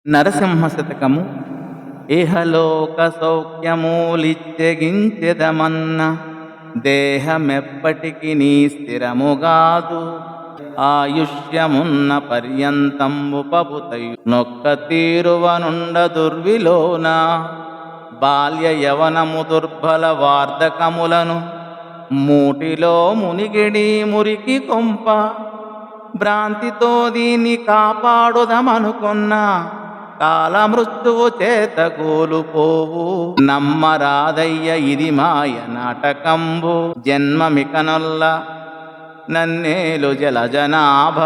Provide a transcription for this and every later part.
నరసింహ శతకము. ఇహలోక సౌఖ్యమూలిత్యగించెదమన్న దేహమెప్పటికి నీ స్థిరముగాదు. ఆయుష్యమున్న పర్యంతంబు పబుతయు నొక్క తీరువనుండ దుర్విలోన. బాల్య యవనము దుర్బల వార్ధకములను మూటిలో మునిగిడి మురికి కొంప. భ్రాంతితో దీన్ని కాపాడుదమనుకున్నా కాలమృత్యువు చేత కోలుపోవు. నమ్మరాదయ్య ఇది మాయ నాటకంబు. జన్మమికనొల్ల నన్నేలు జలజనాభ.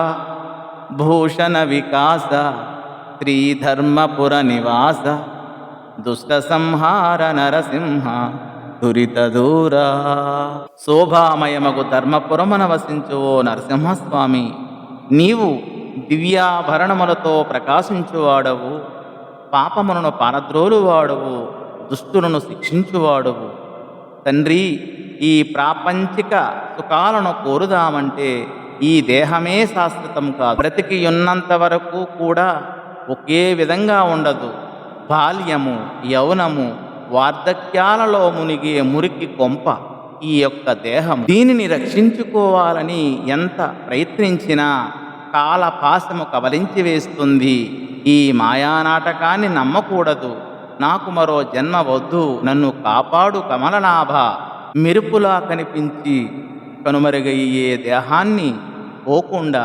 భూషణ వికాస శ్రీధర్మపుర నివాస. దుష్ట సంహార నరసింహ దురిత దూరా. శోభామయమగు ధర్మపురమున వసించు ఓ నరసింహస్వామి, నీవు దివ్యాభరణములతో ప్రకాశించువాడవు. పాపములను పారద్రోలువాడవు, దుష్టులను శిక్షించువాడవు. తండ్రి, ఈ ప్రాపంచిక సుఖాలను కోరుదామంటే ఈ దేహమే శాశ్వతం కాదు. బ్రతికి ఉన్నంత వరకు కూడా ఒకే విధంగా ఉండదు. బాల్యము, యౌవనము, వార్ధక్యాలలో మునిగే మురికి కొంప ఈ యొక్క దేహం. దీనిని రక్షించుకోవాలని ఎంత ప్రయత్నించినా కాలపాశము కబలించి వేస్తుంది. ఈ మాయానాటకాన్ని నమ్మకూడదు. నాకు మరో జన్మ వద్దు, నన్ను కాపాడు కమలనాభ. మెరుపులా కనిపించి కనుమరుగయ్యే దేహాన్ని పోకుండా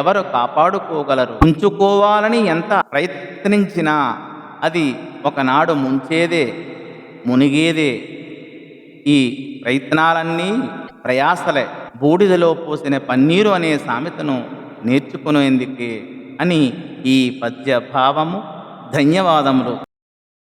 ఎవరు కాపాడుకోగలరు? ఉంచుకోవాలని ఎంత ప్రయత్నించినా అది ఒకనాడు ముంచేదే, మునిగేదే. ఈ ప్రయత్నాలన్నీ ప్రయాసలే. బూడిదలో పోసిన పన్నీరు అనే సామెతను నేర్చుకునేందుకే అని ఈ పద్య భావము. ధన్యవాదములు.